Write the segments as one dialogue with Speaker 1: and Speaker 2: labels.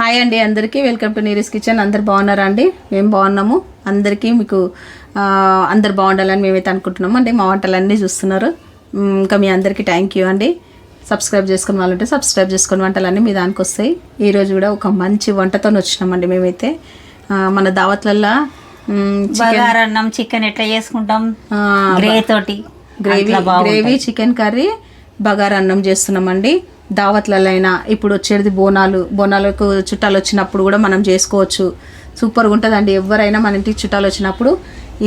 Speaker 1: Hi అండి అందరికీ welcome to నీరీస్ kitchen. అందరు బాగున్నారా అండి? మేము బాగున్నాము. అందరికీ మీకు అందరు బాగుండాలని మేమైతే అనుకుంటున్నాము అండి. మా వంటలన్నీ చూస్తున్నారు. ఇంకా మీ అందరికీ థ్యాంక్ యూ అండి. సబ్స్క్రైబ్ చేసుకుని వాళ్ళంటే సబ్స్క్రైబ్ చేసుకుని వంటలన్నీ మీ దానికి వస్తాయి. ఈరోజు కూడా ఒక మంచి వంటతో వచ్చినామండి. మేమైతే మన దావత్లల్లో
Speaker 2: బగారన్నం చికెన్ ఎట్లా చేసుకుంటాం,
Speaker 1: గ్రేవీ చికెన్ కర్రీ బగారన్నం చేస్తున్నామండి. దావత్లలో అయినా ఇప్పుడు వచ్చేది బోనాలకు చుట్టాలు వచ్చినప్పుడు కూడా మనం చేసుకోవచ్చు. సూపర్గా ఉంటుందండి. ఎవరైనా మన ఇంటికి చుట్టాలు వచ్చినప్పుడు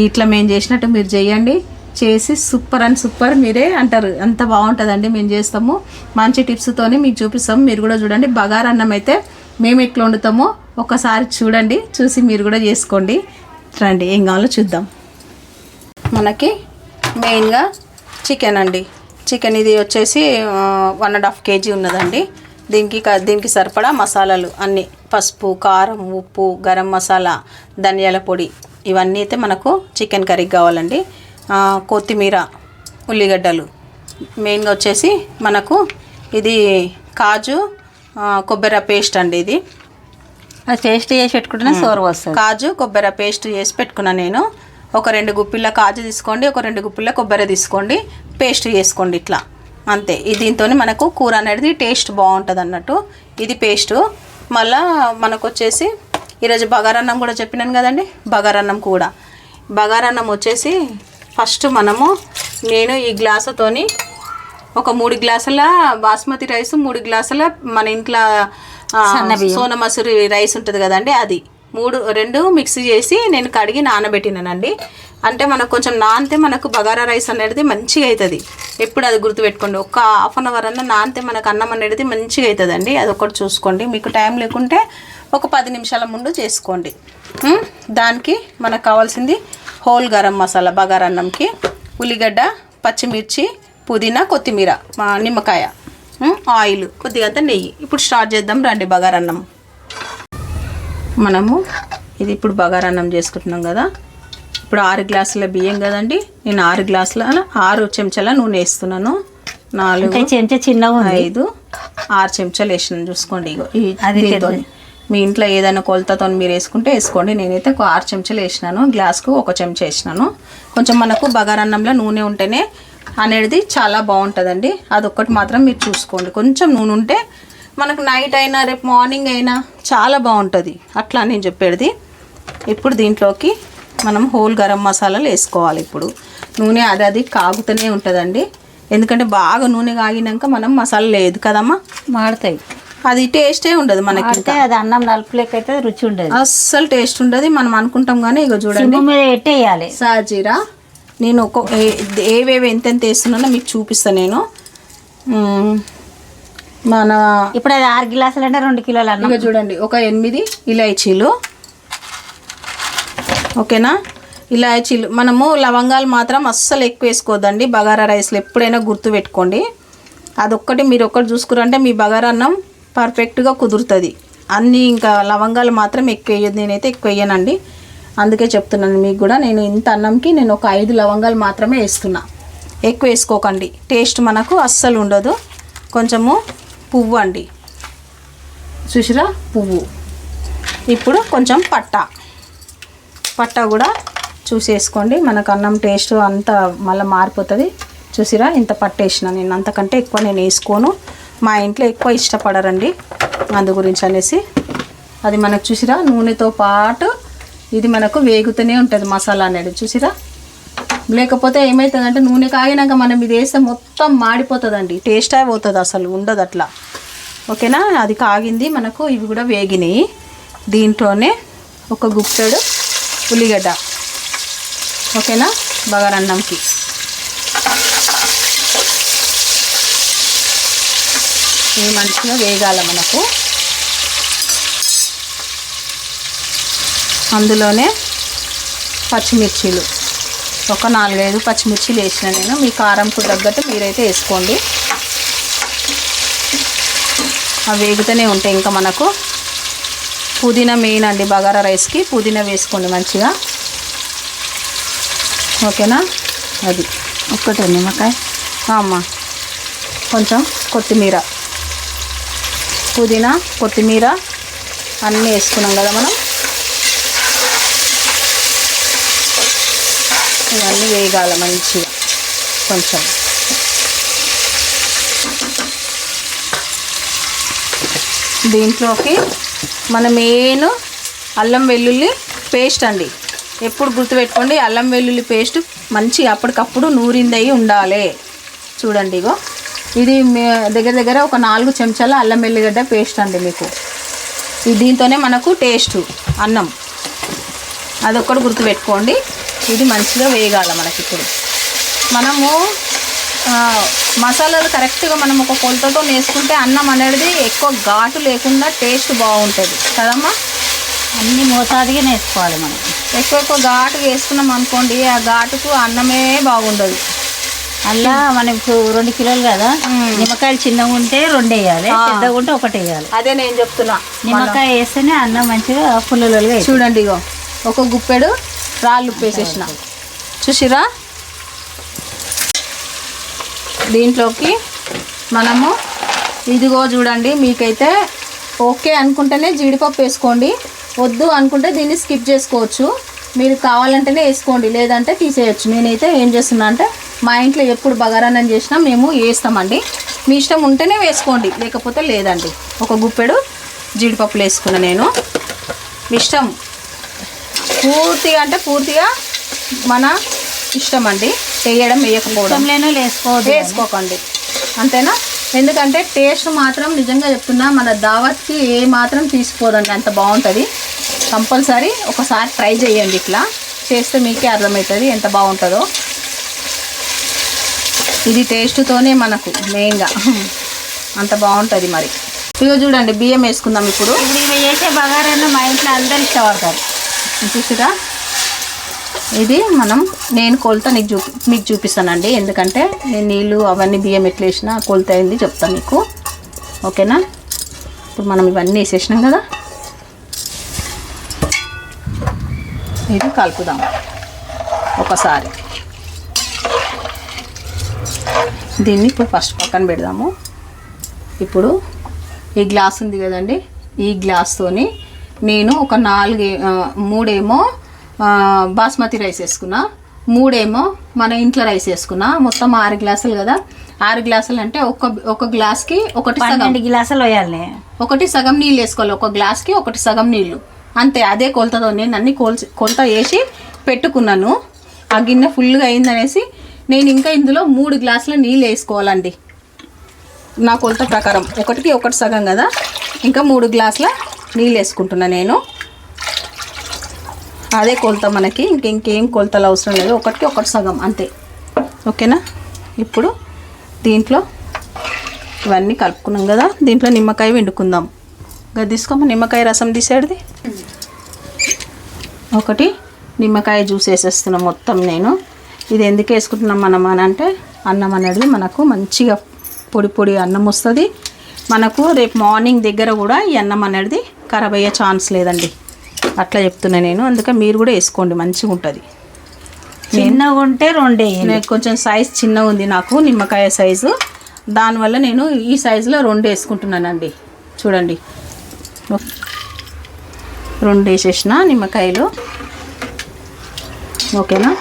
Speaker 1: ఇట్లా మేము చేసినట్టు మీరు చేయండి, చేసి సూపర్ మీరే అంటారు. అంత బాగుంటుందండి. మేము చేస్తాము, మంచి టిప్స్తోని మీకు చూపిస్తాము. మీరు కూడా చూడండి. బగారన్నం అయితే మేము ఎట్లా వండుతామో ఒకసారి చూడండి, చూసి మీరు కూడా చేసుకోండి. రండి ఏం కావాలో చూద్దాం. మనకి మెయిన్గా చికెన్ అండి. చికెన్ ఇది వచ్చేసి 1.5 kg ఉన్నదండి. దీనికి సరిపడా మసాలాలు అన్నీ, పసుపు, కారం, ఉప్పు, గరం మసాలా, ధనియాల పొడి, ఇవన్నీ అయితే మనకు చికెన్ కర్రీకి కావాలండి. కొత్తిమీర, ఉల్లిగడ్డలు, మెయిన్గా వచ్చేసి మనకు ఇది కాజు కొబ్బరి పేస్ట్ అండి. ఇది
Speaker 2: పేస్ట్ చేసి పెట్టుకుంటే సోరు వస్తుంది.
Speaker 1: కాజు కొబ్బరి పేస్ట్ చేసి పెట్టుకున్నా నేను. ఒక 2 గుప్పిళ్ళ కాజు తీసుకోండి, ఒక 2 గుప్పిళ్ళ కొబ్బరి తీసుకోండి, పేస్ట్ చేసుకోండి ఇట్లా, అంతే. దీంతో మనకు కూర అనేది టేస్ట్ బాగుంటుంది అన్నట్టు. ఇది పేస్టు. మళ్ళా మనకు వచ్చేసి ఈరోజు బగారన్నం కూడా చెప్పినాను కదండి. బగారన్నం వచ్చేసి ఫస్ట్ నేను ఈ గ్లాసుతోని ఒక 3 గ్లాసుల బాస్మతి రైస్, 3 గ్లాసుల మన ఇంట్లో సోనా మసూరి రైస్ ఉంటుంది కదండి, అది 2 మిక్స్ చేసి నేను కడిగి నానబెట్టినానండి. అంటే మనకు కొంచెం నానితే మనకు బగారా రైస్ అనేది మంచిగా అవుతుంది. ఎప్పుడు అది గుర్తుపెట్టుకోండి. ఒక ½ an hour అన్న నానితే మనకు అన్నం అనేది మంచిగా అవుతుందండి. అది ఒకటి చూసుకోండి. మీకు టైం లేకుంటే ఒక 10 నిమిషాల ముందు చేసుకోండి. దానికి మనకు కావాల్సింది హోల్ గరం మసాలా బగారన్నంకి, ఉల్లిగడ్డ, పచ్చిమిర్చి, పుదీనా, కొత్తిమీర, నిమ్మకాయ, ఆయిల్, కొద్దిగా నెయ్యి. ఇప్పుడు స్టార్ట్ చేద్దాం రండి బగారన్నం. మనము ఇది ఇప్పుడు బగారన్నం చేసుకుంటున్నాం కదా. ఇప్పుడు 6 గ్లాసుల బియ్యం కదండి. నేను 6 చెంచాల నూనె వేస్తున్నాను. 4
Speaker 2: చెంచా చిన్నగా
Speaker 1: 5 6 చెంచాలు వేసినాను చూసుకోండి. దీంతో మీ ఇంట్లో ఏదైనా కొలతతో మీరు వేసుకుంటే వేసుకోండి. నేనైతే 6 చెంచాలు వేసినాను. గ్లాస్కు 1 చెంచా వేసినాను. కొంచెం మనకు బగారన్నంలో నూనె ఉంటేనే అనేది చాలా బాగుంటుందండి. అదొక్కటి మాత్రం మీరు చూసుకోండి. కొంచెం నూనె ఉంటే మనకు నైట్ అయినా రేపు మార్నింగ్ అయినా చాలా బాగుంటుంది. అట్లా నేను చెప్పేది. ఇప్పుడు దీంట్లోకి మనం హోల్ గరం మసాలాలు వేసుకోవాలి. ఇప్పుడు నూనె అది కాగుతూనే ఉంటుందండి. ఎందుకంటే బాగా నూనె కాగినాక మనం మసాలా లేదు కదమ్మా,
Speaker 2: మాడతాయి.
Speaker 1: అది టేస్టే ఉండదు మనకి.
Speaker 2: అది అన్నం నలుపులేక అయితే రుచి ఉండదు,
Speaker 1: అస్సలు టేస్ట్ ఉండదు. మనం అనుకుంటాం కానీ ఇక చూడండి
Speaker 2: పెట్టేయాలి.
Speaker 1: సాజీరా నేను ఏవేవి ఎంతెంత వేస్తున్నానో మీకు చూపిస్తాను నేను.
Speaker 2: ఇప్పుడు అది 6 గ్లాసులు అంటే 2 కిలోలు అన్నం.
Speaker 1: ఇక చూడండి, ఒక 8 ఇలాచీలు, ఓకేనా. ఇలాచీలు మనము లవంగాలు మాత్రం అస్సలు ఎక్కువ వేసుకోవద్దండి బగారా రైస్లో. ఎప్పుడైనా గుర్తు పెట్టుకోండి. అదొక్కటి మీరు ఒక్కటి చూసుకురంటే మీ బగారా అన్నం పర్ఫెక్ట్గా కుదురుతుంది. అన్నీ ఇంకా లవంగాలు మాత్రం ఎక్కువ వేయదు. నేనైతే ఎక్కువ వేయనండి, అందుకే చెప్తున్నాను మీకు కూడా. నేను ఇంత అన్నంకి నేను ఒక 5 లవంగాలు మాత్రమే వేస్తున్నా. ఎక్కువ వేసుకోకండి, టేస్ట్ మనకు అస్సలు ఉండదు. కొంచెము పువ్వు అండి, చూసిరా పువ్వు. ఇప్పుడు కొంచెం పట్టా కూడా చూసేసుకోండి. మనకు అన్నం టేస్ట్ అంతా మళ్ళీ మారిపోతుంది. చూసిరా ఇంత పట్టేసిన నేను. అంతకంటే ఎక్కువ నేను వేసుకోను. మా ఇంట్లో ఎక్కువ ఇష్టపడరండి, అందు గురించి అనేసి. అది మనకు చూసిరా నూనెతో పాటు ఇది మనకు వేగుతూనే ఉంటుంది మసాలా అనేది. చూసిరా, లేకపోతే ఏమవుతుందంటే నూనె కాగినాక మనం ఇది వేస్తే మొత్తం మాడిపోతుందండి, టేస్ట్ అయిపోతుంది, అసలు ఉండదు అట్లా. ఓకేనా. అది కాగింది మనకు. ఇవి కూడా వేగినాయి. దీంట్లోనే ఒక గుప్పెడు ఉల్లిగడ్డ, ఓకేనా, బగారన్నంకి. ఇది మంచిగా వేగాల మనకు. అందులోనే పచ్చిమిర్చీలు ఒక 4-5 పచ్చిమిర్చీలు వేసిన నేను. మీ కారంకు తగ్గట్టు మీరైతే వేసుకోండి. అవి వేగుతూనే ఉంటాయి. ఇంకా మనకు పుదీనా మెయిన్ అండి బగారా రైస్కి. పుదీనా వేసుకోండి మంచిగా, ఓకేనా. అది
Speaker 2: ఒక్కటే నిమ్మకాయ
Speaker 1: అమ్మ, కొంచెం కొత్తిమీర, పుదీనా, కొత్తిమీర, అన్నీ వేసుకున్నాం కదా మనం. ఇవన్నీ వేయగాల మంచిగా కొంచెం. దీంట్లోకి మన మెయిన్ అల్లం వెల్లుల్లి పేస్ట్ అండి. ఎప్పుడు గుర్తుపెట్టుకోండి, అల్లం వెల్లుల్లి పేస్ట్ మంచిగా అప్పటికప్పుడు నూరిందయి ఉండాలి. చూడండి ఇగో ఇది దగ్గర దగ్గర ఒక 4 చెంచాల అల్లం వెల్లిగడ్డ పేస్ట్ అండి మీకు. దీంతోనే మనకు టేస్ట్ అన్నం, అదొక్కటి గుర్తుపెట్టుకోండి. ఇది మంచిగా వేయగాల మనకి. ఇప్పుడు మనము మసాలాలు కరెక్ట్గా మనం ఒక కొలతతో వేసుకుంటే అన్నం అనేది ఎక్కువ ఘాటు లేకుండా టేస్ట్ బాగుంటుంది కదమ్మా.
Speaker 2: అన్ని మోతాదుగా వేసుకోవాలి మనం.
Speaker 1: ఎక్కువ ఘాటుగా వేసుకున్నాం అనుకోండి, ఆ ఘాటుకు అన్నమే బాగుండదు.
Speaker 2: అలా మనకు 2 కిలోలు కదా, నిమ్మకాయలు చిన్నగా ఉంటే 2 వేయాలి, పెద్దగా ఉంటే 1 వేయాలి.
Speaker 1: అదే నేను చెప్తున్నా,
Speaker 2: నిమ్మకాయ వేస్తేనే అన్నం మంచిగా పుల్లలుగా.
Speaker 1: చూడండి ఇగో ఒక గుప్పెడు రాళ్ళు ఉప్పు వేసేసిన, చూసిరా. దీంట్లోకి మనము ఇదిగో చూడండి, మీకైతే ఓకే అనుకుంటేనే జీడిపప్పు వేసుకోండి, వద్దు అనుకుంటే దీన్ని స్కిప్ చేసుకోవచ్చు. మీరు కావాలంటేనే వేసుకోండి, లేదంటే తీసేయచ్చు. నేనైతే ఏం చేస్తున్నా అంటే మా ఇంట్లో ఎప్పుడు బగారాన్నం చేసినా మేము వేస్తామండి. మీ ఇష్టం ఉంటేనే వేసుకోండి, లేకపోతే లేదండి. ఒక గుప్పెడు జీడిపప్పులు వేసుకున్నా నేను. ఇష్టం పూర్తిగా అంటే పూర్తిగా మన ఇష్టం అండి, వేయడం వేయకపోవడం వేసుకోకండి, అంతేనా. ఎందుకంటే టేస్ట్ మాత్రం నిజంగా చెప్తున్నా మన దావత్కి ఏ మాత్రం తీసిపోదండి, అంత బాగుంటుంది. కంపల్సరీ ఒకసారి ట్రై చేయండి, ఇట్లా చేస్తే మీకే అర్థమవుతుంది ఎంత బాగుంటుందో. ఇది టేస్ట్తోనే మనకు మెయిన్గా అంత బాగుంటుంది. మరి ఇదిగో చూడండి బియ్యం వేసుకుందాం ఇప్పుడు.
Speaker 2: ఇవి చేసే బగారాన్ని మా ఇంట్లో అందరు ఇష్టపడతారు,
Speaker 1: చూసిరా. ఇది నేను కొలత మీకు చూపిస్తానండి, ఎందుకంటే నేను నీళ్ళు అవన్నీ బియ్యం ఎట్లా వేసినా కొలత అయింది చెప్తాను మీకు, ఓకేనా. ఇప్పుడు మనం ఇవన్నీ వేసేసినాం కదా, ఇది కలుపుదాం ఒకసారి. దీన్ని ఇప్పుడు ఫస్ట్ పక్కన పెడదాము. ఇప్పుడు ఈ గ్లాస్ ఉంది కదండి, ఈ గ్లాస్తోని నేను ఒక 3 ఏమో బాస్మతి రైస్ వేసుకున్నా, 3 ఏమో మన ఇంట్లో రైస్ వేసుకున్నా. మొత్తం 6 గ్లాసులు కదా. 6 గ్లాసులు అంటే ఒక గ్లాస్కి 1
Speaker 2: గ్లాసులు వేయాలి,
Speaker 1: 1 సగం నీళ్ళు వేసుకోవాలి. ఒక గ్లాస్కి 1 సగం నీళ్ళు, అంతే. అదే కొలతతో నేను అన్ని కొలత వేసి పెట్టుకున్నాను. ఆ గిన్నె ఫుల్గా అయిందనేసి నేను ఇంకా ఇందులో 3 గ్లాసుల నీళ్ళు వేసుకోవాలండి. నా కొలత ప్రకారం 1కి 1 సగం కదా, ఇంకా 3 గ్లాసుల నీళ్ళు వేసుకుంటున్నా నేను. అదే కొలత మనకి, ఇంకేం కొలతలు అవసరం లేదు. 1కి 1 సగం అంతే, ఓకేనా. ఇప్పుడు దీంట్లో ఇవన్నీ కలుపుకున్నాం కదా, దీంట్లో నిమ్మకాయ వండుకుందాం. తీసుకోమా నిమ్మకాయ రసం తీసేది. 1 నిమ్మకాయ జ్యూస్ వేసేస్తున్నాం మొత్తం నేను. ఇది ఎందుకు వేసుకుంటున్నాం మనం అని అంటే, అన్నం అనేది మనకు మంచిగా పొడి పొడి అన్నం వస్తుంది మనకు. రేపు మార్నింగ్ దగ్గర కూడా ఈ అన్నం అనేది ఖరాబ్ అయ్యే ఛాన్స్ లేదండి, అట్లా చెప్తున్నా నేను. అందుకే మీరు కూడా వేసుకోండి, మంచిగా ఉంటుంది.
Speaker 2: చిన్నగా ఉంటే 2
Speaker 1: నేను కొంచెం సైజ్ చిన్నగా ఉంది నాకు, నిమ్మకాయ సైజు, దానివల్ల నేను ఈ సైజులో 2 వేసుకుంటున్నానండి. చూడండి 2 వేసేసిన నిమ్మకాయలు, ఓకేనా.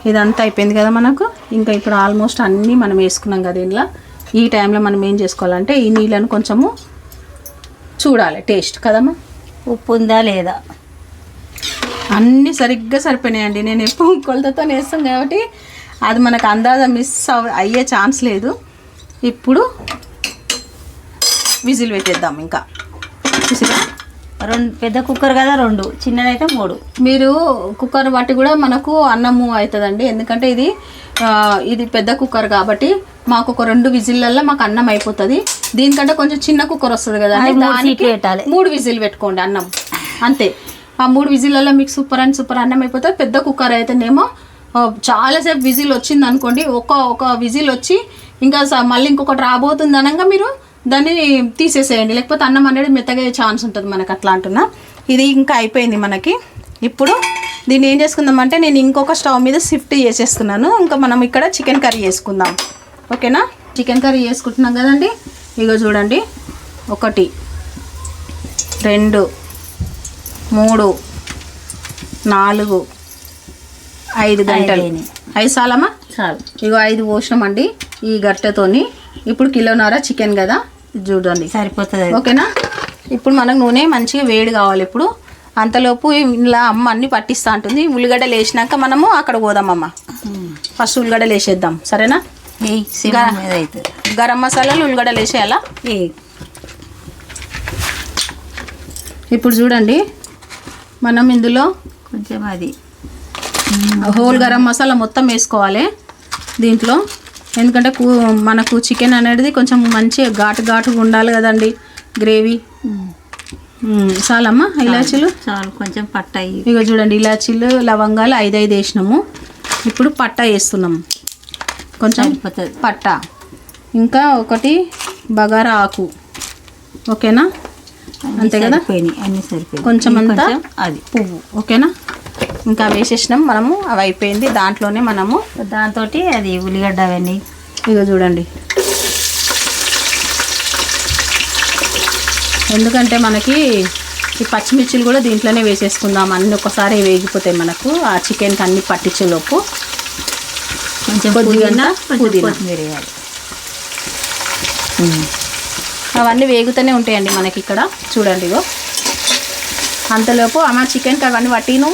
Speaker 1: ఇదంతా అయిపోయింది కదా మనకు. ఇంకా ఇప్పుడు ఆల్మోస్ట్ అన్నీ మనం వేసుకున్నాం కదా ఇంట్లో. ఈ టైంలో మనం ఏం చేసుకోవాలంటే ఈ నీళ్ళను కొంచెము చూడాలి, టేస్ట్ కదమ్మా,
Speaker 2: ఉప్పు ఉందా లేదా.
Speaker 1: అన్నీ సరిగ్గా సరిపోయినాయండి. నేను ఎప్పుడు కొలతతో వేస్తాం కాబట్టి అది మనకు అందాజ మిస్ అయ్యే ఛాన్స్ లేదు. ఇప్పుడు విజిల్ పెట్టేద్దాం. ఇంకా చూసిరా,
Speaker 2: 2 పెద్ద కుక్కర్ కదా, 2 చిన్నదైతే 3.
Speaker 1: మీరు కుక్కర్ బట్టి కూడా మనకు అన్నము అవుతుందండి. ఎందుకంటే ఇది పెద్ద కుక్కర్ కాబట్టి మాకు ఒక 2 విజిల్లల్లో మాకు అన్నం అయిపోతుంది. దీనికంటే కొంచెం చిన్న కుక్కర్ వస్తుంది కదా, దానికి 3 విజిల్ పెట్టుకోండి అన్నం, అంతే. ఆ 3 విజిల్లల్లో మీకు సూపర్ అన్నం అయిపోతుంది. పెద్ద కుక్కర్ అయితేనేమో చాలాసేపు విజిల్ వచ్చింది అనుకోండి, ఒక విజిల్ వచ్చి ఇంకా మళ్ళీ ఇంకొకటి రాబోతుంది అనగా మీరు దాన్ని తీసేసేయండి, లేకపోతే అన్నం అనేది మెత్తగా ఛాన్స్ ఉంటుంది మనకు, అట్లా అంటున్నా. ఇది ఇంకా అయిపోయింది మనకి. ఇప్పుడు దీన్ని ఏం చేసుకుందామంటే నేను ఇంకొక స్టవ్ మీద షిఫ్ట్ చేసేస్తున్నాను. ఇంకా మనం ఇక్కడ చికెన్ కర్రీ చేసుకుందాం, ఓకేనా. చికెన్ కర్రీ చేసుకుంటున్నాం కదండి. ఇగో చూడండి, 1 2 3 4 5 గంటలు. 5 చాలమ్మా?
Speaker 2: చాలు.
Speaker 1: ఇగో 5 పోసినామండి ఈ గట్టెతోని. ఇప్పుడు కిలోన్నర చికెన్ కదా, ఇది చూడండి
Speaker 2: సరిపోతుంది.
Speaker 1: ఓకేనా? ఇప్పుడు మనకు నూనె మంచిగా వేడి కావాలి. ఇప్పుడు అంతలోపు ఇలా అమ్మ అన్ని పట్టిస్తూ ఉంటుంది. ఉల్లిగడ్డలు వేసినాక మనము అక్కడ పోదామమ్మ. ఫస్ట్ ఉల్లిగడ్డలు వేసేద్దాం, సరేనా? గరం మసాలాలు ఉల్లిగడ్డలు వేసేయాలా? ఇప్పుడు చూడండి మనం ఇందులో
Speaker 2: కొంచెం అది
Speaker 1: హోల్ గరం మసాలా మొత్తం వేసుకోవాలి దీంట్లో. ఎందుకంటే మనకు చికెన్ అనేది కొంచెం మంచిగా ఘాటుగా ఉండాలి కదండి గ్రేవీ. చాలమ్మా ఇలాచీలు?
Speaker 2: చాలు. కొంచెం పట్ట.
Speaker 1: ఇక చూడండి ఇలాచీలు లవంగాలు 5 వేసినాము. ఇప్పుడు పట్ట వేస్తున్నాము, కొంచెం పట్ట, ఇంకా 1 బగారా ఆకు. ఓకేనా? అంతే కదా,
Speaker 2: అన్నీ సరిపోయి.
Speaker 1: కొంచెం అంతా
Speaker 2: అది
Speaker 1: పువ్వు. ఓకేనా? ఇంకా వేసేసినాం మనము, అవి అయిపోయింది. దాంట్లోనే మనము
Speaker 2: దాంతో అది ఉల్లిగడ్డ అవన్నీ
Speaker 1: ఇక చూడండి. ఎందుకంటే మనకి ఈ పచ్చిమిర్చిలు కూడా దీంట్లోనే వేసేసుకుందాం. అన్నీ ఒకసారి వేగిపోతాయి మనకు ఆ చికెన్కి అన్ని పట్టించేలోపు.
Speaker 2: కొంచెం పుదీనా కొత్తిమీర వేయాలి.
Speaker 1: అవన్నీ వేగుతూనే ఉంటాయండి మనకి ఇక్కడ. చూడండి ఇగో అంతలోపు అమ్మ చికెన్కి అవన్నీ పట్టిను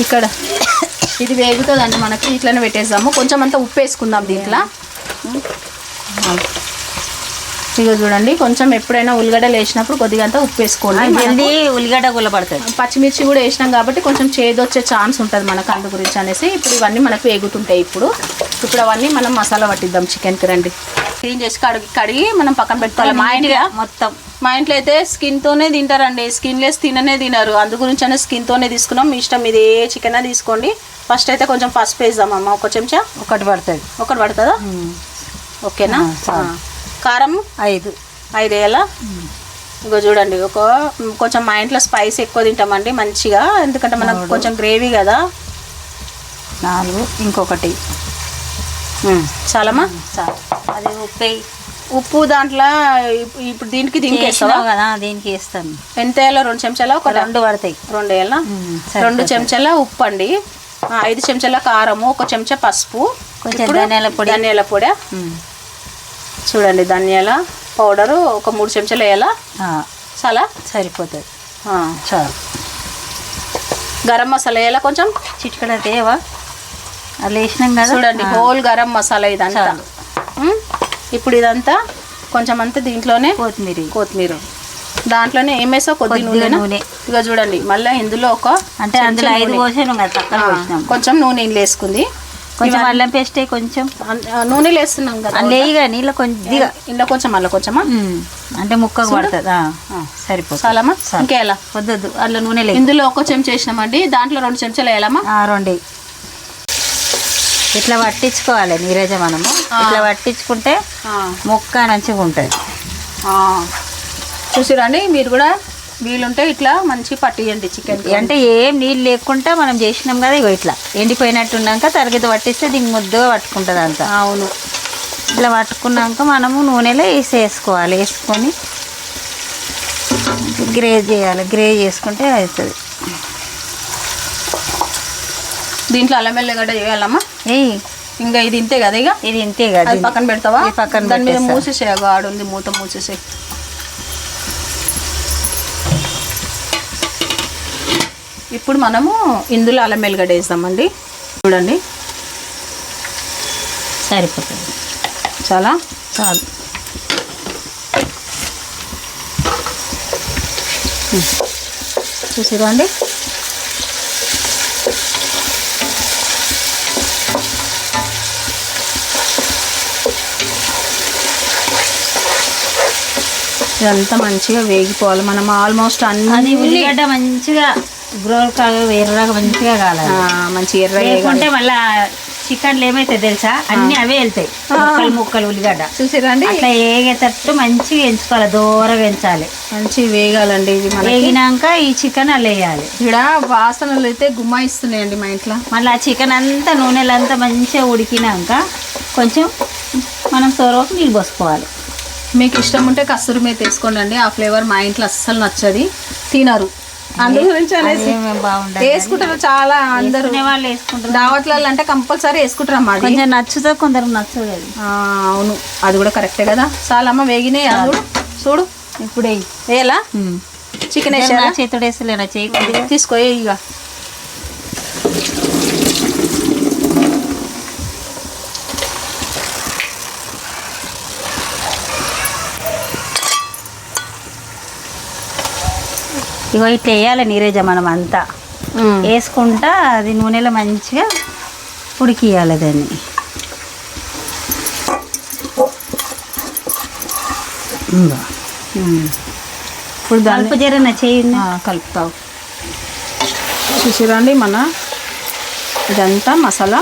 Speaker 1: ఇక్కడ. ఇది వేగుతుందండి మనకి, ఇట్లనే పెట్టేద్దాము. కొంచెం అంతా ఉప్పు వేసుకుందాం దీంట్లో. ఇక చూడండి కొంచెం ఎప్పుడైనా ఉల్లిగడ్డలు వేసినప్పుడు కొద్దిగా అంతా ఉప్పు వేసుకోండి.
Speaker 2: జల్దీ ఉల్లిగడ్డ గుల్లబడుతుంది.
Speaker 1: పచ్చిమిర్చి కూడా వేసినాం కాబట్టి కొంచెం చేదు వచ్చే ఛాన్స్ ఉంటుంది మనకు, అందు గురించి అనేసి. ఇప్పుడు ఇవన్నీ మనకు వేగుతుంటాయి. ఇప్పుడు అవన్నీ మనం మసాలా పట్టిద్దాం చికెన్కి. రండి, క్లీన్ చేసి కడిగి మనం పక్కన పెట్టుకోవాలి. మా ఇంట్లో అయితే స్కిన్తోనే తింటారండి, స్కిన్లెస్ తినరు. అందు గురించి అనేది స్కిన్తోనే తీసుకున్నాం. మీ ఇష్టం, ఇది ఏ చికెన్ తీసుకోండి. ఫస్ట్ అయితే కొంచెం పసుపు వేద్దామమ్మ, 1 చెంచా.
Speaker 2: 1 పడుతుంది.
Speaker 1: 1 పడుతుందా? ఓకేనా? కారం 5 వేయాలా? ఇంకో చూడండి, కొంచెం మా ఇంట్లో స్పైస్ ఎక్కువ తింటామండి మంచిగా, ఎందుకంటే మనకు కొంచెం గ్రేవీ కదా.
Speaker 2: 4, ఇంకొకటి
Speaker 1: చాలమ్మా?
Speaker 2: చాలు. అది
Speaker 1: ఉప్పు దాంట్లో ఇప్పుడు దీనికి వేస్తావా
Speaker 2: కదా? దీనికి వేస్తాను.
Speaker 1: ఎంత వేయాలో? 2 చెంచాలా?
Speaker 2: 2 పడతాయి.
Speaker 1: 2 వేయాలా? 2 చెంచాల ఉప్పు అండి, 5 చెంచాల కారము, 1 చెంచా పసుపు,
Speaker 2: కొంచెం ధనియాల పొడి.
Speaker 1: చూడండి ధనియాల పౌడరు 3 చెంచాలు వేయాలా? చాలా
Speaker 2: సరిపోతుంది.
Speaker 1: చాలు. గరం మసాలా వేయాలా? కొంచెం
Speaker 2: చిటికెడ తేవా? అది వేసినాం కదా.
Speaker 1: చూడండి హోల్ గరం మసాలా ఇదంతా. ఇప్పుడు ఇదంతా కొంచెం అంతా దీంట్లోనే కొత్తిమీర దాంట్లోనే ఏమేసా కొద్ది నూనె. ఇక చూడండి మళ్ళీ ఇందులో
Speaker 2: అంటే అందులో 5 పోసాను కదా,
Speaker 1: కొంచెం నూనె ఇంట్లో వేసుకుంది.
Speaker 2: కొంచెం అల్లం పేస్ట్ కొంచెం
Speaker 1: నూనెలు వేస్తున్నాం కదా,
Speaker 2: లేగా నీళ్ళు కొద్దిగా
Speaker 1: ఇంట్లో కొంచెం అల్ల కొంచెమా,
Speaker 2: అంటే ముక్కకు పడుతుంది. సరిపోతుంది.
Speaker 1: చాలమ్మా? ఇంకేలా?
Speaker 2: వద్దొద్దు, అల్ల నూనె లేదు.
Speaker 1: ఇందులో 1 చెంచా వేసినామండి, దాంట్లో 2 చెంచాలు వేయాలమ్మా?
Speaker 2: 2. ఇట్లా పట్టించుకోవాలి నీరజ. మనము ఇట్లా పట్టించుకుంటే ముక్క మంచిగా ఉంటుంది.
Speaker 1: చూసిరండి మీరు కూడా వీలుంటే ఇట్లా మంచి పట్టియండి చికెన్.
Speaker 2: అంటే ఏం నీళ్ళు లేకుండా మనం చేసినాం కదా, ఇగో ఇట్లా ఎండిపోయినట్టున్నాక తరగతి పట్టిస్తే దీన్ని ముద్దగా పట్టుకుంటుంది అంతా.
Speaker 1: అవును.
Speaker 2: ఇట్లా పట్టుకున్నాక మనము నూనెలో వేసుకోవాలి. వేసుకొని గ్రేవ్ చేయాలి. గ్రేవ్ చేసుకుంటే అవుతుంది.
Speaker 1: దీంట్లో అల్లం వెల్లిగడ్డ చేయాలమ్మా? ఇంకా ఇది ఇంతే కదా? ఇక
Speaker 2: ఇది ఇంతే కదా,
Speaker 1: పక్కన పెడతావా?
Speaker 2: పక్కన
Speaker 1: దాని మీద మూసేసే, ఆడుంది మూత మూసేసే. ఇప్పుడు మనము ఇందులో అల్లం వెల్లిగడ్డ వేస్తామండి. చూడండి
Speaker 2: సరిపోతుంది.
Speaker 1: చాలా
Speaker 2: చాలు.
Speaker 1: చూసిరండి. ఇదంతా మంచిగా వేగిపోవాలి. మనం ఆల్మోస్ట్
Speaker 2: అది ఉల్లిగడ్డ మంచిగా బ్రౌన్ కలర్ ఎర్రగా మంచిగా కావాలి.
Speaker 1: మంచి ఎర్ర
Speaker 2: లేకుంటే మళ్ళీ చికెన్లు ఏమైతే తెలుసా, అన్ని అవే వెళ్తాయి ముక్కలు ఉల్లిగడ్డ.
Speaker 1: చూసిరండి
Speaker 2: అట్లా వేగేటట్టు మంచిగా ఎంచుకోవాలి, దూరంగా ఎంచాలి,
Speaker 1: మంచి వేగాలండి. ఇది
Speaker 2: వేగినాక ఈ చికెన్ అలా వేయాలి.
Speaker 1: ఇక్కడ వాసనలు అయితే గుమ్మాయిస్తున్నాయండి మా ఇంట్లో.
Speaker 2: మళ్ళీ ఆ చికెన్ అంతా నూనెలంతా మంచిగా ఉడికినాక కొంచెం మనం సొరవకు నీళ్ళు పోసుకోవాలి.
Speaker 1: మీకు ఇష్టం ఉంటే కస్తూరి మేతి వేసుకోండి. ఆ ఫ్లేవర్ మా ఇంట్లో అస్సలు నచ్చది, తినరు. అందు గురించి అనేసి
Speaker 2: బాగుంటుంది
Speaker 1: వేసుకుంటారు చాలా అందరూ
Speaker 2: వాళ్ళు వేసుకుంటారు.
Speaker 1: దావత్లలో అంటే కంపల్సరీ వేసుకుంటారమ్మా అది.
Speaker 2: కొంచెం నచ్చుతో కొందరు నచ్చదు అది.
Speaker 1: అవును అది కూడా కరెక్టే కదా. చాలా అమ్మ వేగినాయి చూడు చూడు.
Speaker 2: ఇప్పుడు
Speaker 1: వేయాలా చికెన్ వేసా
Speaker 2: చేతుడు వేసలేనా చేయి
Speaker 1: తీసుకో ఇక.
Speaker 2: ఇగో ఇట్లా వేయాలి నీరేజ మనం అంతా వేసుకుంటా అది నూనెలో మంచిగా ఉడికియాలి దాన్ని.
Speaker 1: ఇప్పుడు
Speaker 2: కలుపు జరన చేయి
Speaker 1: కలుపుతావు. చూసిరండి మన ఇదంతా మసాలా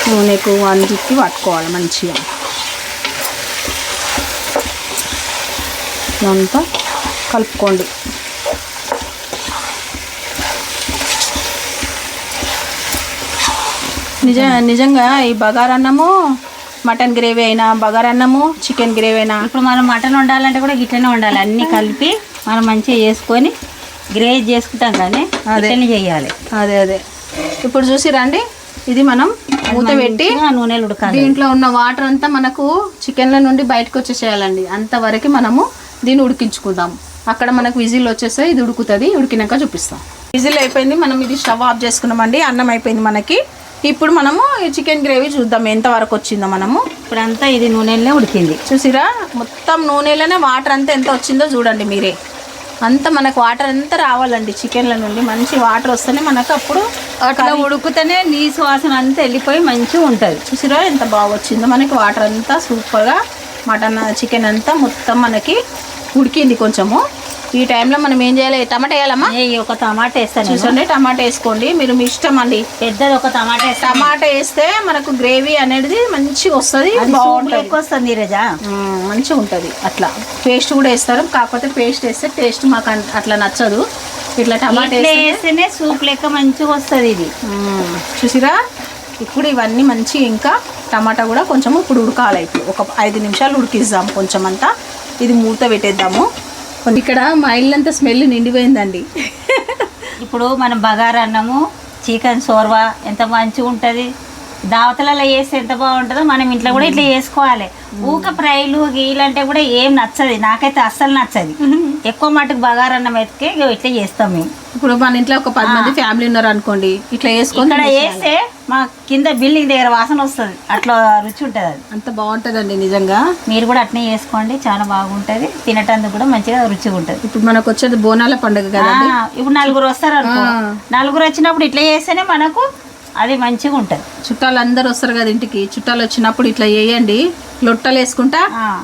Speaker 1: నూనెకు అన్నిటికి పట్టుకోవాలి మంచిగా. ఇదంతా కలుపుకోండి. నిజంగా ఈ బగారన్నము మటన్ గ్రేవీ అయినా బగారన్నము చికెన్ గ్రేవీ అయినా
Speaker 2: ఇప్పుడు మనం మటన్ వండాలంటే కూడా గిట్లనే వండాలి. అన్నీ కలిపి మనం మంచిగా చేసుకొని గ్రేవీ చేసుకుంటాం కానీ అదే చేయాలి.
Speaker 1: అదే ఇప్పుడు చూసిరండి ఇది మనం మూత పెట్టి
Speaker 2: నూనెలు ఉడకాలి.
Speaker 1: దీంట్లో ఉన్న వాటర్ అంతా మనకు చికెన్ల నుండి బయటకు వచ్చేసేయాలండి. అంతవరకు మనము దీన్ని ఉడికించుకుందాం. అక్కడ మనకు విజిల్ వచ్చేస్తే ఇది ఉడుకుతుంది. ఉడికినాక చూపిస్తాం. విజిల్ అయిపోయింది. మనం ఇది స్టవ్ ఆఫ్ చేసుకున్నామండి. అన్నం అయిపోయింది మనకి. ఇప్పుడు మనము ఈ చికెన్ గ్రేవీ చూద్దాం ఎంతవరకు వచ్చిందో. మనము
Speaker 2: ఇప్పుడంతా ఇది నూనెలోనే ఉడికింది.
Speaker 1: చూసిరా మొత్తం నూనెలోనే వాటర్ అంతా ఎంత వచ్చిందో చూడండి మీరే. అంతా మనకు వాటర్ అంతా రావాలండి చికెన్ల నుండి. మంచి వాటర్ వస్తేనే మనకు అప్పుడు
Speaker 2: అట్లా ఉడుకుతూనే నీసు వాసన అంతా వెళ్ళిపోయి మంచిగా ఉంటుంది.
Speaker 1: చూసిరా ఎంత బాగా వచ్చిందో మనకి వాటర్ అంతా సూపర్గా. మటన్ చికెన్ అంతా మొత్తం మనకి ఉడికింది కొంచెము. ఈ టైంలో మనం ఏం చేయాలి? టమాటా వేయాలమ్మా.
Speaker 2: ఒక టమాటా వేస్తాను.
Speaker 1: చూసండి టమాటా వేసుకోండి. మీరు మీ ఇష్టం అండి.
Speaker 2: పెద్దది ఒక టమాటా
Speaker 1: టమాటా వేస్తే మనకు గ్రేవీ అనేది మంచిగా వస్తుంది.
Speaker 2: ఎక్కువ వస్తుంది నీరజ.
Speaker 1: మంచిగా ఉంటుంది. అట్లా పేస్ట్ కూడా వేస్తారు. కాకపోతే పేస్ట్ వేస్తే టేస్ట్ మాకు అట్లా నచ్చదు. ఇట్లా టమాటా
Speaker 2: వేస్తేనే సూప్ లెక్క మంచిగా వస్తుంది ఇది.
Speaker 1: చూసిరా ఇప్పుడు ఇవన్నీ మంచి ఇంకా టమాటా కూడా కొంచెం ఇప్పుడు ఉడకాలి. ఇప్పుడు ఒక 5 నిమిషాలు ఉడికిద్దాం కొంచెం అంతా. ఇది మూత పెట్టేద్దాము. ఇక్కడ మా ఇల్లంతా స్మెల్ నిండిపోయిందండి.
Speaker 2: ఇప్పుడు మనం బగారా అన్నము చికెన్ షోర్వా ఎంత మంచిగా ఉంటుంది. దావతలలో వేస్తే ఎంత బాగుంటుందో మనం ఇంట్లో కూడా ఇట్లా చేసుకోవాలి. ఊక ఫ్రైలు గీలంటే కూడా ఏం నచ్చదు. నాకైతే అస్సలు నచ్చదు. ఎక్కువ మటుకు బగారా అన్నం అయితే ఇట్లా చేస్తాం మేము.
Speaker 1: ఇప్పుడు మన ఇంట్లో ఒక 10 మంది ఫ్యామిలీ ఉన్నారు అనుకోండి. ఇట్లా వేసుకొని
Speaker 2: ఇక్కడ వేస్తే మా కింద బిల్డింగ్ దగ్గర వాసన వస్తుంది. అట్లా రుచి ఉంటుంది. అది
Speaker 1: అంత బాగుంటుందండి నిజంగా.
Speaker 2: మీరు కూడా అట్నే చేసుకోండి. చాలా బాగుంటుంది. తినటానికి కూడా మంచిగా రుచిగా ఉంటుంది.
Speaker 1: ఇప్పుడు మనకు వచ్చేది బోనాల పండుగ కదా.
Speaker 2: ఇప్పుడు 4 వస్తారు అనుకో. 4 వచ్చినప్పుడు ఇట్లా చేస్తేనే మనకు అది మంచిగా ఉంటుంది.
Speaker 1: చుట్టాలు అందరు వస్తారు కదా ఇంటికి. చుట్టాలు వచ్చినప్పుడు ఇట్లా వేయండి. లొట్టలు వేసుకుంటా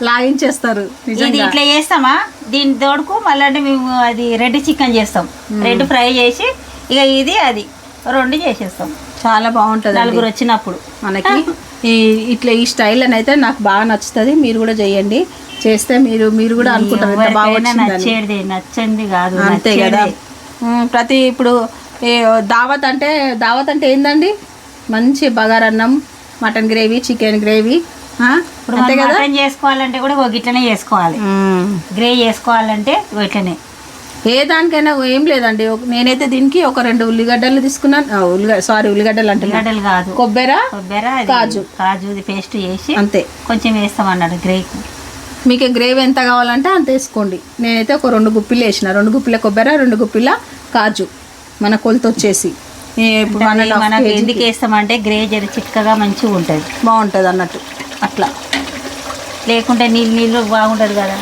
Speaker 1: లాగించేస్తారు.
Speaker 2: ఇది ఇట్లా చేస్తామా దీని తోడుకు మళ్ళీ మేము అది రెడ్ చికెన్ చేస్తాం. రెడ్ ఫ్రై చేసి ఇక ఇది అది 2 చేసేస్తాం.
Speaker 1: చాలా బాగుంటుంది
Speaker 2: 4 వచ్చినప్పుడు
Speaker 1: మనకి. ఇట్లా ఈ స్టైల్ అని అయితే నాకు బాగా నచ్చుతుంది. మీరు కూడా చేయండి. చేస్తే మీరు కూడా అనుకుంటారు
Speaker 2: నచ్చంది కాదు.
Speaker 1: అంతే కదా. ప్రతి ఇప్పుడు దావత్ అంటే ఏందండి? మంచి బగారన్నం, మటన్ గ్రేవీ, చికెన్ గ్రేవీ.
Speaker 2: అంతే కదా. మటన్ చేసుకోవాలంటే కూడా ఇట్లనే చేసుకోవాలి. గ్రేవీ చేసుకోవాలంటే ఇట్లనే.
Speaker 1: ఏ దానికైనా ఏం లేదండి. నేనైతే దీనికి ఒక 2 ఉల్లిగడ్డలు తీసుకున్నాను. ఉల్లిగడ్డలు అంటే
Speaker 2: కాదు,
Speaker 1: కొబ్బరి
Speaker 2: కాజు పేస్ట్ చేసి
Speaker 1: అంతే
Speaker 2: కొంచెం వేస్తాం అన్నాడు గ్రేవీ.
Speaker 1: మీకు గ్రేవీ ఎంత కావాలంటే అంత వేసుకోండి. నేనైతే ఒక 2 గుప్పిలు వేసిన. 2 గుప్పిల కొబ్బరి, 2 గుప్పిల కాజు. మన కొలత వచ్చేసి
Speaker 2: మనకు ఎందుకు వేస్తామంటే గ్రేవీ జర చిక్కగా మంచిగా ఉంటుంది.
Speaker 1: బాగుంటుంది అన్నట్టు. అట్లా
Speaker 2: లేకుంటే నీళ్ళు బాగుంటుంది కదా.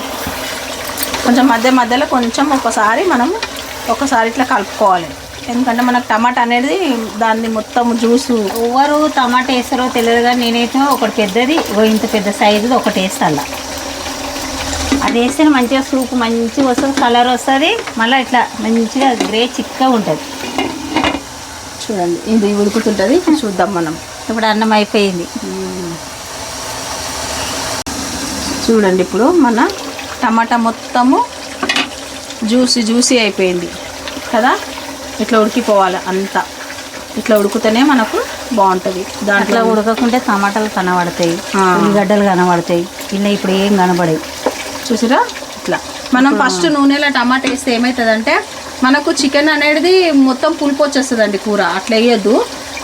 Speaker 1: కొంచెం మధ్యలో కొంచెం ఒకసారి ఇట్లా కలుపుకోవాలి. ఎందుకంటే మనకు టమాటా అనేది దాన్ని మొత్తం జ్యూసు.
Speaker 2: ఎవరు టమాటా వేస్తారో తెలియదు కానీ నేనైతే ఒకటి పెద్దది ఇంత పెద్ద సైజుది ఒకటి వేస్తాను. అది వేస్తేనే మంచిగా సూప్ మంచిగా వస్తుంది. కలర్ వస్తుంది. మళ్ళీ ఇట్లా మంచిగా గ్రేవీ చిక్కగా ఉంటుంది.
Speaker 1: చూడండి ఇది ఉడుకుతుంటుంది. చూద్దాం మనం.
Speaker 2: ఇప్పుడు అన్నం అయిపోయింది.
Speaker 1: చూడండి ఇప్పుడు మన టమాటా మొత్తము జ్యూసీ అయిపోయింది కదా. ఇట్లా ఉడికిపోవాలి అంతా. ఇట్లా ఉడికితేనే మనకు బాగుంటుంది.
Speaker 2: దాంట్లో ఉడకకుంటే టమాటాలు కనబడతాయి, ఉల్లిగడ్డలు కనబడతాయి. ఇలా ఇప్పుడు ఏం కనబడాయి.
Speaker 1: చూసిరా ఇట్లా మనం ఫస్ట్ నూనెలో టమాటా వేస్తే ఏమవుతుందంటే మనకు చికెన్ అనేది మొత్తం పులుపు వచ్చేస్తుందండి కూర, అట్లా వేయద్దు.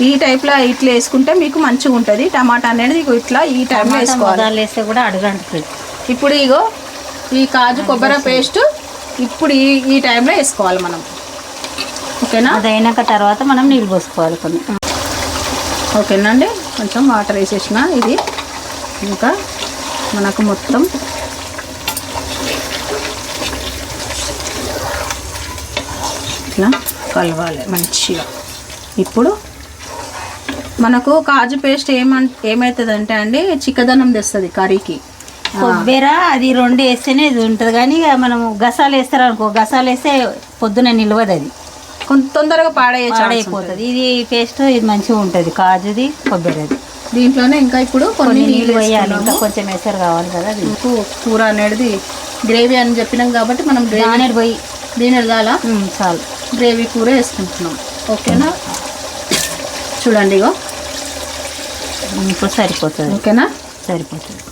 Speaker 1: ఈ టైప్లో ఇట్లా వేసుకుంటే మీకు మంచిగా ఉంటుంది. టమాటా అనేది ఇట్లా ఈ టైంలో వేసుకోవాలి.
Speaker 2: వేస్తే కూడా అడుగంటుతుంది.
Speaker 1: ఇప్పుడు ఇగో ఈ కాజు కొబ్బరి పేస్ట్ ఇప్పుడు ఈ టైంలో వేసుకోవాలి మనం. ఓకేనా?
Speaker 2: అది అయినాక తర్వాత మనం నీళ్ళు పోసుకోవాలి కొన్ని.
Speaker 1: ఓకేనండి, కొంచెం వాటర్ వేసేసిన ఇది ఇంకా మనకు మొత్తం ఇట్లా కలవాలి మంచిగా. ఇప్పుడు మనకు కాజు పేస్ట్ ఏమవుతుందంటే అండి చిక్కదనం తెస్తుంది కర్రీకి.
Speaker 2: కొబ్బరి అది 2 వేస్తేనే ఇది ఉంటుంది, కానీ ఇక మనము గసాలు వేస్తారు అనుకో, గసాలు వేస్తే పొద్దున నిలవదు, అది
Speaker 1: కొంత తొందరగా
Speaker 2: పాడైపోతుంది. ఇది పేస్ట్ ఇది మంచిగా ఉంటుంది, కాజుది కొబ్బరిది.
Speaker 1: దీంట్లోనే ఇంకా ఇప్పుడు కొన్ని నీళ్ళు
Speaker 2: వేయాలి, ఇంకా కొంచెం ఎసరు కావాలి కదా. అది
Speaker 1: కూర అనేది గ్రేవీ అని చెప్పినాం కాబట్టి మనం
Speaker 2: దానేడు పోయి
Speaker 1: దీని చాలా
Speaker 2: చాలు
Speaker 1: గ్రేవీ కూర వేసుకుంటున్నాం. ఓకేనా? చూడండి ఇగో
Speaker 2: ఇప్పుడు సరిపోతుంది.
Speaker 1: ఓకేనా?
Speaker 2: సరిపోతుంది.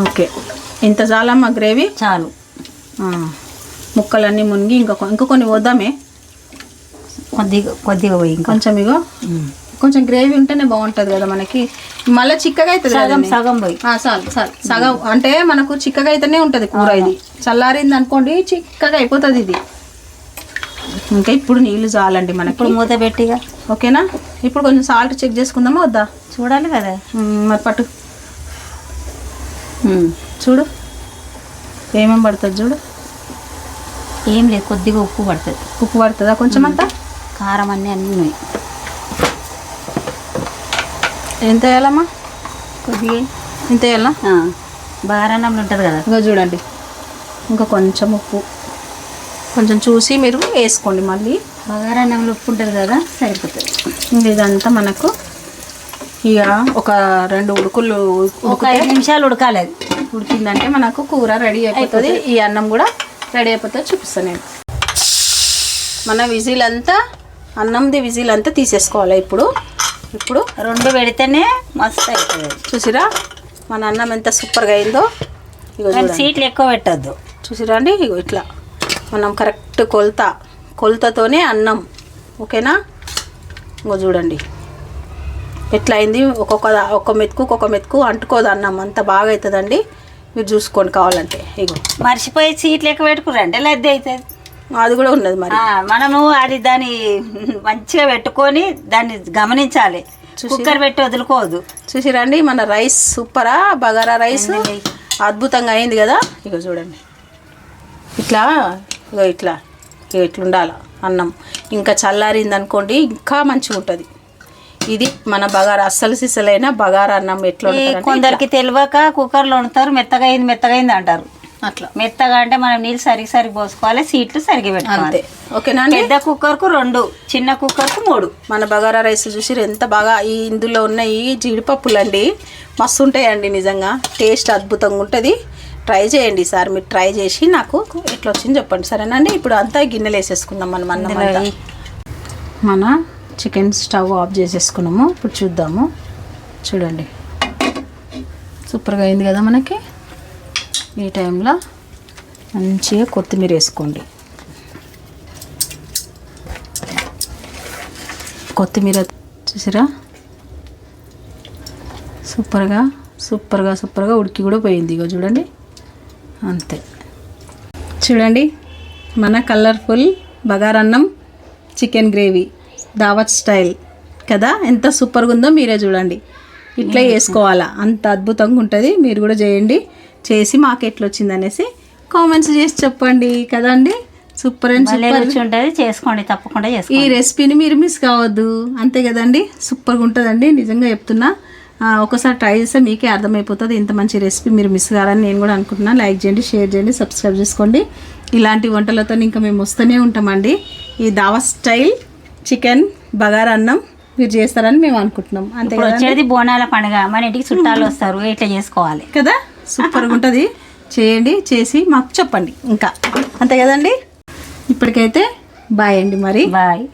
Speaker 1: ఓకే, ఇంత చాలమ్మా గ్రేవీ
Speaker 2: చాలు.
Speaker 1: ముక్కలన్నీ మునిగి ఇంకా కొన్ని పోద్దామే.
Speaker 2: కొద్దిగా పోయి ఇంకా
Speaker 1: కొంచెం ఇగో కొంచెం గ్రేవీ ఉంటేనే బాగుంటుంది కదా మనకి. మళ్ళీ చిక్కగా అవుతుంది.
Speaker 2: సగం పోయి
Speaker 1: చాలు సగం అంటే మనకు చిక్కగా అయితేనే ఉంటుంది కూర. ఇది చల్లారింది అనుకోండి చిక్కగా అయిపోతుంది ఇది. ఇంకా ఇప్పుడు నీళ్ళు చాలండి మనకి.
Speaker 2: ఇప్పుడు మూత పెట్టిగా.
Speaker 1: ఓకేనా? ఇప్పుడు కొంచెం సాల్ట్ చెక్ చేసుకుందామా వద్దా?
Speaker 2: చూడాలి కదా.
Speaker 1: మరి పట్టు చూడు ఏమేమి పడుతుంది చూడు.
Speaker 2: ఏం లేదు, కొద్దిగా ఉప్పు పడుతుంది.
Speaker 1: ఉప్పు పడుతుందా కొంచెం అంతా?
Speaker 2: కారం అన్నీ ఉన్నాయి.
Speaker 1: ఎంత వేయాలమ్మా?
Speaker 2: కొద్దిగా
Speaker 1: ఇంత వేయాలా?
Speaker 2: బగారన్నంలో ఉంటుంది కదా.
Speaker 1: ఇంకా చూడండి ఇంకా కొంచెం ఉప్పు కొంచెం చూసి మీరు వేసుకోండి. మళ్ళీ
Speaker 2: బగారన్నంలో ఉప్పు ఉంటుంది కదా, సరిపోతుంది.
Speaker 1: ఇదంతా మనకు ఇక ఒక 2 ఉడుకులు
Speaker 2: ఒక 5 నిమిషాలు ఉడకాలి. అది
Speaker 1: ఉడికిందంటే మనకు కూర రెడీ అయిపోతుంది. ఈ అన్నం కూడా రెడీ అయిపోతుంది. చూపిస్తాను నేను. మన విజిల్ అంతా అన్నంది విజిల్ అంతా తీసేసుకోవాలి. ఇప్పుడు
Speaker 2: 2 పెడితేనే మస్తు అవుతుంది.
Speaker 1: చూసిరా మన అన్నం ఎంత సూపర్గా అయిందో. ఇగో
Speaker 2: సీట్లు ఎక్కువ పెట్టద్దు.
Speaker 1: చూసిరా అండి, ఇగో ఇట్లా మనం కరెక్ట్ కొలతతోనే అన్నం. ఓకేనా? ఇంకో చూడండి ఎట్లా అయింది. ఒక్కొక్క మెతుకు అంటుకోదు అన్నం, అంత బాగా అవుతుందండి. మీరు చూసుకోండి కావాలంటే. ఇగో
Speaker 2: మర్చిపోయి సీట్లు ఎక్కువ పెట్టుకురంటే లద్ది అవుతుంది.
Speaker 1: అది కూడా ఉన్నది మరి.
Speaker 2: మనము అది దాన్ని మంచిగా పెట్టుకొని దాన్ని గమనించాలి. కుక్కర్ పెట్టి వదులుకోవద్దు.
Speaker 1: చూసిరండి మన రైస్ సూపరా, బగారా రైస్ అద్భుతంగా అయింది కదా. ఇగో చూడండి ఇట్లా ఉండాలి అన్నం. ఇంకా చల్లారింది అనుకోండి ఇంకా మంచిగా ఉంటుంది. ఇది మన బగారా అస్సలు సిసలైన బగారా అన్నం. ఎట్లా
Speaker 2: కొందరికి తెలియక కుక్కర్లో వండుతారు, మెత్తగా అయింది అంటారు. అట్లా మెత్తగా అంటే మనం నీళ్ళు సరిగి పోసుకోవాలి, సీట్లు సరిగి పెట్టుకోవాలి. ఓకేనా? పెద్ద కుక్కర్కు 2, చిన్న కుక్కర్కు 3.
Speaker 1: మన బగారా రైస్ చూసి ఎంత బాగా ఇందులో ఉన్న ఈ జీడిపప్పులు అండి మస్తు ఉంటాయండి. నిజంగా టేస్ట్ అద్భుతంగా ఉంటుంది. ట్రై చేయండి సార్. మీరు ట్రై చేసి నాకు ఎట్లా వచ్చింది చెప్పండి, సరేనండి? ఇప్పుడు అంతా గిన్నెలు వేసేసుకుందాం మనం అన్నం. మన చికెన్ స్టవ్ ఆఫ్ చేసేసుకున్నాము. ఇప్పుడు చూద్దాము. చూడండి సూపర్గా అయింది కదా మనకి. ఈ టైంలో మంచిగా కొత్తిమీర వేసుకోండి. కొత్తిమీర చూసిరా సూపర్గా ఉడికి కూడా పోయింది. ఇగో చూడండి అంతే. చూడండి మన కలర్ఫుల్ బగారన్నం చికెన్ గ్రేవీ దావత్ స్టైల్ కదా, ఎంత సూపర్గా ఉందో మీరే చూడండి. ఇట్లా వేసుకోవాలా, అంత అద్భుతంగా ఉంటుంది. మీరు కూడా చేయండి, చేసి మాకు ఎట్లా వచ్చింది అనేసి కామెంట్స్ చేసి చెప్పండి కదండి. సూపర్ అండ్ సూపర్
Speaker 2: ఉంటుంది. చేసుకోండి, తప్పకుండా చేసుకోండి.
Speaker 1: ఈ రెసిపీని మీరు మిస్ కావద్దు, అంతే కదండి. సూపర్గా ఉంటుందండి, నిజంగా చెప్తున్నా. ఒకసారి ట్రై చేస్తే మీకే అర్థమైపోతుంది. ఇంత మంచి రెసిపీ మీరు మిస్ కావాలని నేను కూడా అనుకుంటున్నాను. లైక్ చేయండి, షేర్ చేయండి, సబ్స్క్రైబ్ చేసుకోండి. ఇలాంటి వంటలతో ఇంకా మేము వస్తూనే ఉంటామండి. ఈ దావత్ స్టైల్ చికెన్ బగారా అన్నం మీరు చేస్తారని మేము అనుకుంటున్నాం. అంతే
Speaker 2: వచ్చేది బోనాల పండుగ, మన ఇంటికి చుట్టాలు వస్తారు, ఇట్లా చేసుకోవాలి
Speaker 1: కదా. సూపర్గా ఉంటుంది. చేయండి, చేసి మాకు చెప్పండి ఇంకా, అంతే కదండి. ఇప్పటికైతే బాయ్ అండి. మరి
Speaker 2: బాయ్.